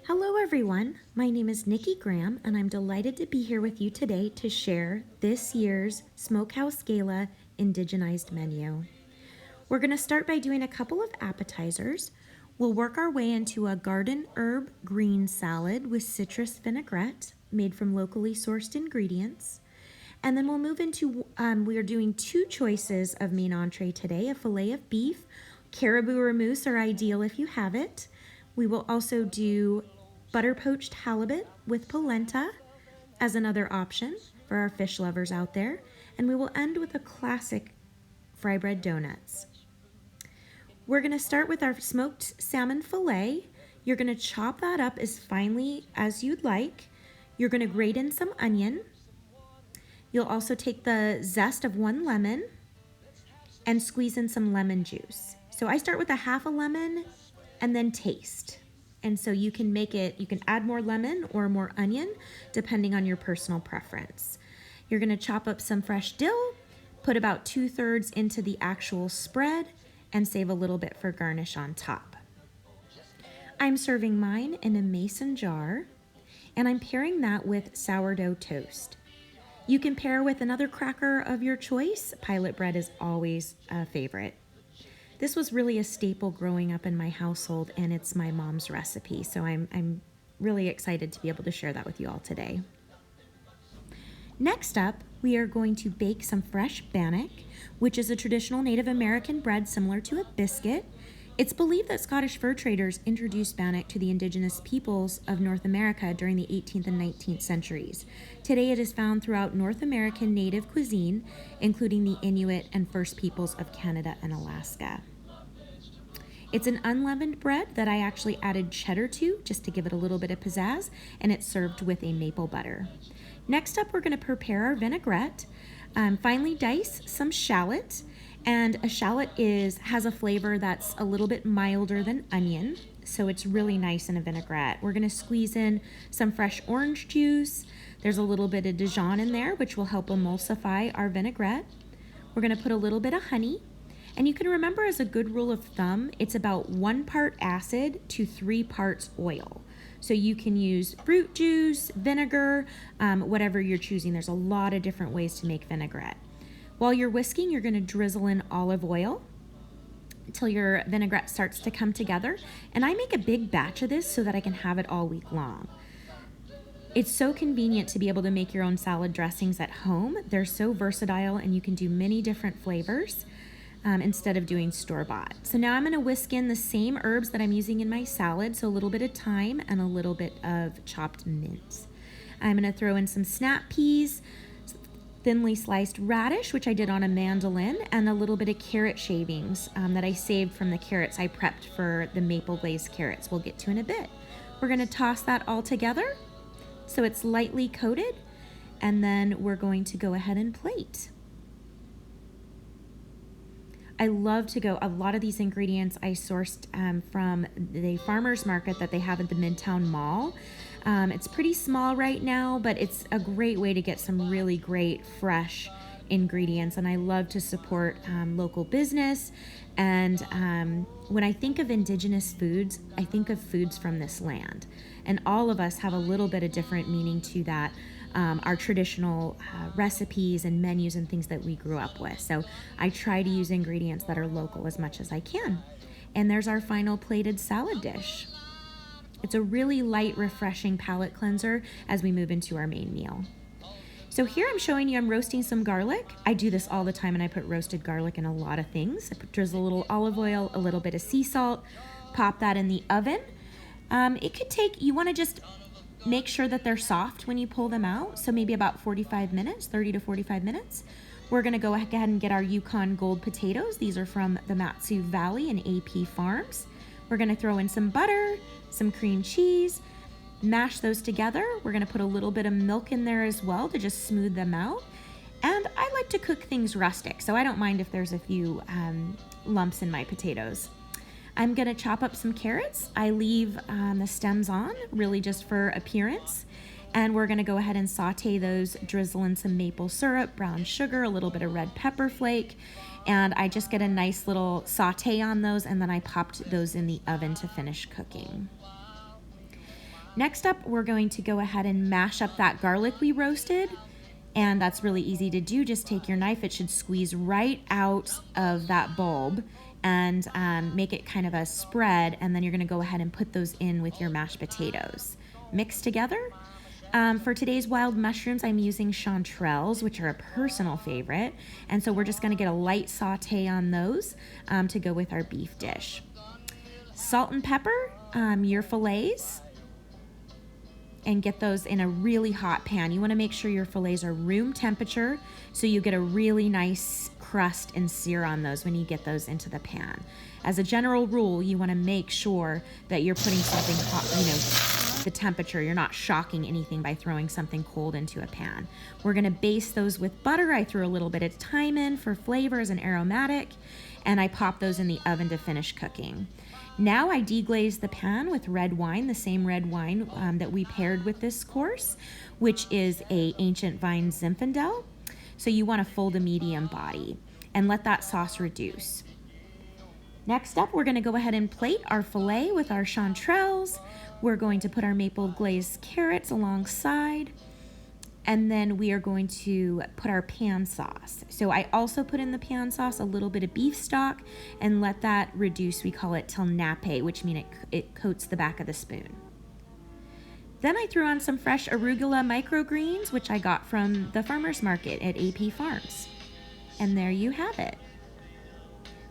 Hello everyone, my name is Nikki Graham and I'm delighted to be here with you today to share this year's Smokehouse Gala indigenized menu. We're going to start by doing a couple of appetizers. We'll work our way into a garden herb green salad with citrus vinaigrette made from locally sourced ingredients. And then we'll move into, we are doing two choices of main entree today, a filet of beef. Caribou or moose are ideal if you have it. We will also do butter poached halibut with polenta as another option for our fish lovers out there. And we will end with a classic fry bread donuts. We're going to start with our smoked salmon filet. You're going to chop that up as finely as you'd like. You're going to grate in some onion. You'll also take the zest of one lemon and squeeze in some lemon juice. So I start with a half a lemon and then taste. And so you can add more lemon or more onion depending on your personal preference. You're gonna chop up some fresh dill, put about 2/3 into the actual spread, and save a little bit for garnish on top. I'm serving mine in a mason jar, and I'm pairing that with sourdough toast. You can pair with another cracker of your choice. Pilot bread is always a favorite. This was really a staple growing up in my household, and it's my mom's recipe, so I'm really excited to be able to share that with you all today. Next up, we are going to bake some fresh bannock, which is a traditional Native American bread similar to a biscuit. It's believed that Scottish fur traders introduced bannock to the indigenous peoples of North America during the 18th and 19th centuries. Today it is found throughout North American native cuisine, including the Inuit and First Peoples of Canada and Alaska. It's an unleavened bread that I actually added cheddar to just to give it a little bit of pizzazz, and it's served with a maple butter. Next up, we're going to prepare our vinaigrette. Finely dice some shallot. And a shallot has a flavor that's a little bit milder than onion, so it's really nice in a vinaigrette. We're going to squeeze in some fresh orange juice. There's a little bit of Dijon in there, which will help emulsify our vinaigrette. We're going to put a little bit of honey. And you can remember, as a good rule of thumb, it's about 1 part acid to 3 parts oil. So you can use fruit juice, vinegar, whatever you're choosing. There's a lot of different ways to make vinaigrette. While you're whisking, you're going to drizzle in olive oil until your vinaigrette starts to come together. And I make a big batch of this so that I can have it all week long. It's so convenient to be able to make your own salad dressings at home. They're so versatile, and you can do many different flavors instead of doing store-bought. So now I'm going to whisk in the same herbs that I'm using in my salad, so a little bit of thyme and a little bit of chopped mint. I'm going to throw in some snap peas, thinly sliced radish, which I did on a mandolin, and a little bit of carrot shavings that I saved from the carrots I prepped for the maple glazed carrots we'll get to in a bit. We're going to toss that all together so it's lightly coated, and then we're going to go ahead and plate. I love to go, a lot of these ingredients I sourced from the farmer's market that they have at the Midtown Mall. It's pretty small right now, but it's a great way to get some really great fresh ingredients, and I love to support local business. And when I think of indigenous foods, I think of foods from this land, and all of us have a little bit of different meaning to that. Our traditional recipes and menus and things that we grew up with. So I try to use ingredients that are local as much as I can. And there's our final plated salad dish. It's a really light, refreshing palate cleanser as we move into our main meal. So here I'm showing you I'm roasting some garlic. I do this all the time, and I put roasted garlic in a lot of things. I drizzle a little olive oil, a little bit of sea salt, pop that in the oven. It could take, you want to just make sure that they're soft when you pull them out, so maybe about 45 minutes, 30 to 45 minutes. We're going to go ahead and get our Yukon Gold potatoes. These are from the Matsu Valley and AP Farms. We're going to throw in some butter, some cream cheese, mash those together. We're going to put a little bit of milk in there as well to just smooth them out. And I like to cook things rustic, so I don't mind if there's a few lumps in my potatoes. I'm going to chop up some carrots. I leave the stems on, really just for appearance. And we're going to go ahead and saute those, drizzle in some maple syrup, brown sugar, a little bit of red pepper flake. And I just get a nice little saute on those, and then I popped those in the oven to finish cooking. Next up, we're going to go ahead and mash up that garlic we roasted. And that's really easy to do. Just take your knife. It should squeeze right out of that bulb and make it kind of a spread. And then you're going to go ahead and put those in with your mashed potatoes. Mix together. For today's wild mushrooms, I'm using chanterelles, which are a personal favorite. And so we're just going to get a light saute on those to go with our beef dish. Salt and pepper, your fillets, and get those in a really hot pan. You want to make sure your fillets are room temperature so you get a really nice crust and sear on those when you get those into the pan. As a general rule, you want to make sure that you're putting something hot, the temperature. You're not shocking anything by throwing something cold into a pan. We're going to baste those with butter. I threw a little bit of thyme in for flavor as an aromatic, and I pop those in the oven to finish cooking. Now I deglaze the pan with red wine, the same red wine that we paired with this course, which is a ancient vine Zinfandel. So you want to fold a medium body and let that sauce reduce. Next up, we're going to go ahead and plate our filet with our chanterelles. We're going to put our maple glazed carrots alongside. And then we are going to put our pan sauce. So I also put in the pan sauce a little bit of beef stock and let that reduce. We call it till nappe, which means it coats the back of the spoon. Then I threw on some fresh arugula microgreens, which I got from the farmer's market at AP Farms. And there you have it.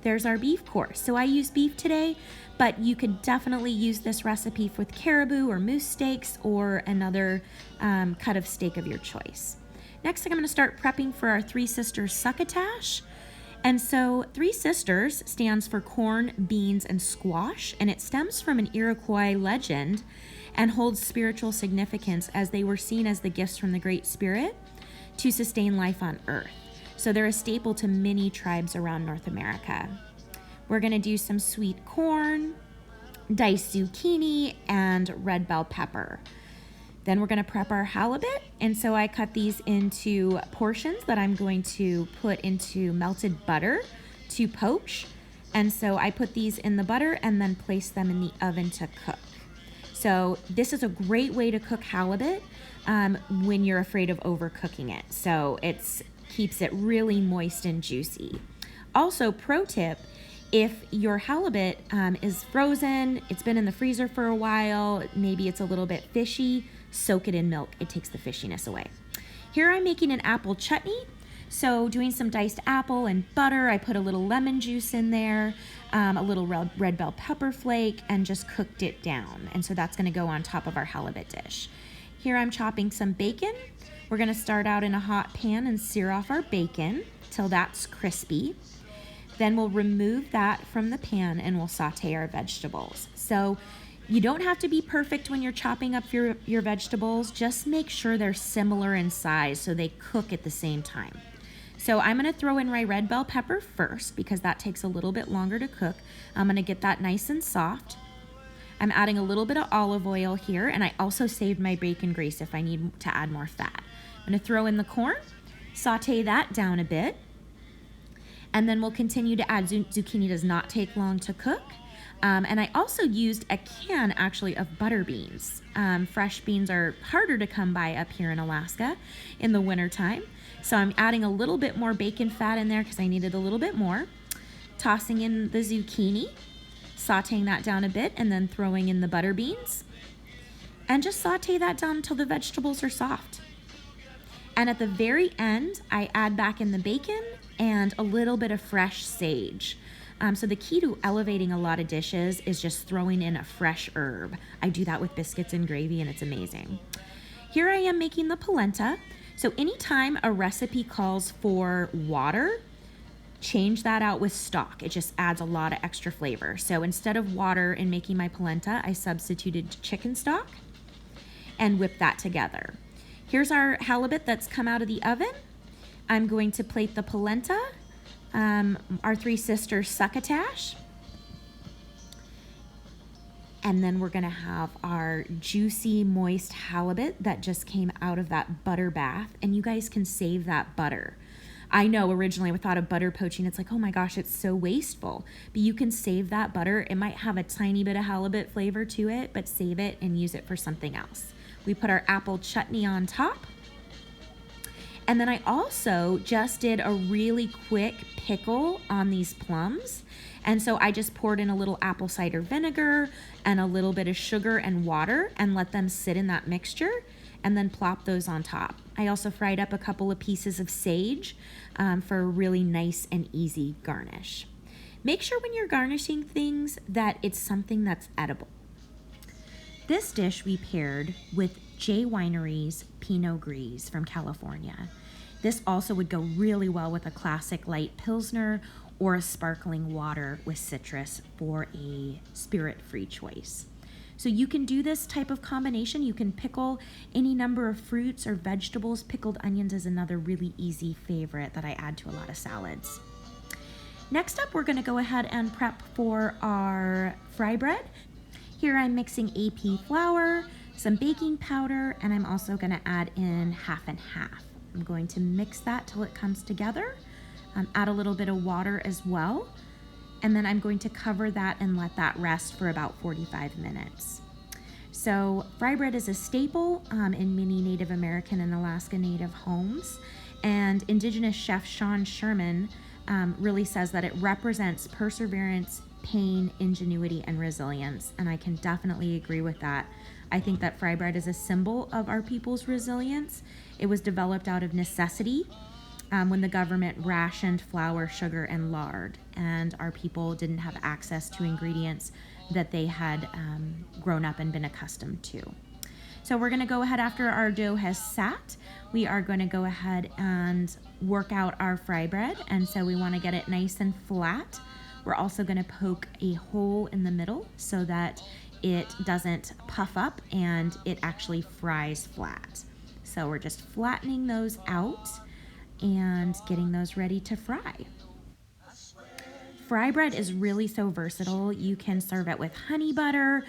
There's our beef course. So I used beef today, but you could definitely use this recipe with caribou or moose steaks or another cut of steak of your choice. Next, I'm going to start prepping for our Three Sisters succotash. And so Three Sisters stands for corn, beans, and squash, and it stems from an Iroquois legend and holds spiritual significance as they were seen as the gifts from the Great Spirit to sustain life on earth. So they're a staple to many tribes around North America. We're going to do some sweet corn, diced zucchini, and red bell pepper. Then we're going to prep our halibut, and so I cut these into portions that I'm going to put into melted butter to poach. And so I put these in the butter and then place them in the oven to cook. So this is a great way to cook halibut when you're afraid of overcooking it. So it keeps it really moist and juicy. Also, pro tip, if your halibut is frozen, it's been in the freezer for a while, maybe it's a little bit fishy, soak it in milk. It takes the fishiness away. Here I'm making an apple chutney. So doing some diced apple and butter, I put a little lemon juice in there, a little red bell pepper flake, and just cooked it down. And so that's gonna go on top of our halibut dish. Here I'm chopping some bacon. We're gonna start out in a hot pan and sear off our bacon till that's crispy. Then we'll remove that from the pan and we'll saute our vegetables. So you don't have to be perfect when you're chopping up your vegetables. Just make sure they're similar in size so they cook at the same time. So I'm gonna throw in my red bell pepper first because that takes a little bit longer to cook. I'm gonna get that nice and soft. I'm adding a little bit of olive oil here, and I also saved my bacon grease if I need to add more fat. I'm gonna throw in the corn, saute that down a bit, and then we'll continue to add zucchini. Does not take long to cook. And I also used a can actually of butter beans. Fresh beans are harder to come by up here in Alaska in the wintertime. So I'm adding a little bit more bacon fat in there because I needed a little bit more. Tossing in the zucchini, sauteing that down a bit, and then throwing in the butter beans. And just saute that down until the vegetables are soft. And at the very end, I add back in the bacon and a little bit of fresh sage. So the key to elevating a lot of dishes is just throwing in a fresh herb. I do that with biscuits and gravy, and it's amazing. Here I am making the polenta. So anytime a recipe calls for water, change that out with stock. It just adds a lot of extra flavor. So instead of water in making my polenta, I substituted chicken stock and whipped that together. Here's our halibut that's come out of the oven. I'm going to plate the polenta, our Three Sisters succotash, and then we're gonna have our juicy, moist halibut that just came out of that butter bath, and you guys can save that butter. I know originally I thought of butter poaching, it's like, oh my gosh, it's so wasteful. But you can save that butter. It might have a tiny bit of halibut flavor to it, but save it and use it for something else. We put our apple chutney on top. And then I also just did a really quick pickle on these plums. And so I just poured in a little apple cider vinegar and a little bit of sugar and water and let them sit in that mixture and then plop those on top. I also fried up a couple of pieces of sage for a really nice and easy garnish. Make sure when you're garnishing things that it's something that's edible. This dish we paired with J Winery's Pinot Gris from California. This also would go really well with a classic light Pilsner or a sparkling water with citrus for a spirit-free choice. So you can do this type of combination. You can pickle any number of fruits or vegetables. Pickled onions is another really easy favorite that I add to a lot of salads. Next up, we're gonna go ahead and prep for our fry bread. Here I'm mixing AP flour, some baking powder, and I'm also gonna add in half and half. I'm going to mix that till it comes together, add a little bit of water as well, and then I'm going to cover that and let that rest for about 45 minutes. So fry bread is a staple in many Native American and Alaska Native homes, and Indigenous chef Sean Sherman really says that it represents perseverance, pain, ingenuity, and resilience, and I can definitely agree with that. I think that fry bread is a symbol of our people's resilience. It was developed out of necessity when the government rationed flour, sugar, and lard, and our people didn't have access to ingredients that they had grown up and been accustomed to. So we're gonna go ahead after our dough has sat. We are gonna go ahead and work out our fry bread, and so we wanna get it nice and flat. We're also gonna poke a hole in the middle so that it doesn't puff up and it actually fries flat. So we're just flattening those out and getting those ready to fry. Fry bread is really so versatile. You can serve it with honey butter,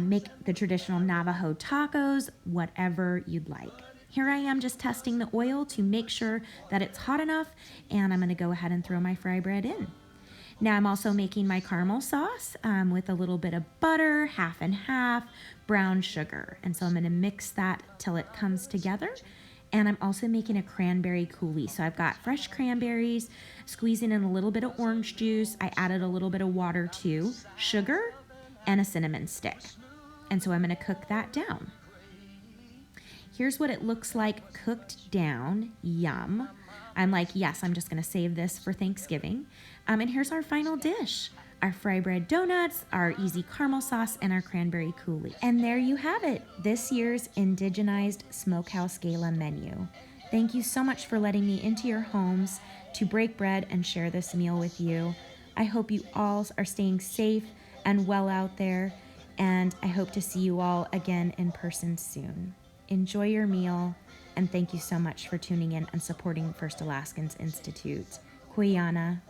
make the traditional Navajo tacos, whatever you'd like. Here I am just testing the oil to make sure that it's hot enough, and I'm gonna go ahead and throw my fry bread in. Now I'm also making my caramel sauce with a little bit of butter, half and half, brown sugar. And so I'm gonna mix that till it comes together. And I'm also making a cranberry coulis. So I've got fresh cranberries, squeezing in a little bit of orange juice. I added a little bit of water too, sugar, and a cinnamon stick. And so I'm gonna cook that down. Here's what it looks like cooked down. Yum. I'm like, yes, I'm just gonna save this for Thanksgiving. And here's our final dish. Our fry bread donuts, our easy caramel sauce, and our cranberry coulis. And there you have it, this year's indigenized Smokehouse Gala menu. Thank you so much for letting me into your homes to break bread and share this meal with you. I hope you all are staying safe and well out there, and I hope to see you all again in person soon. Enjoy your meal, and thank you so much for tuning in and supporting First Alaskans Institute. Kuyana.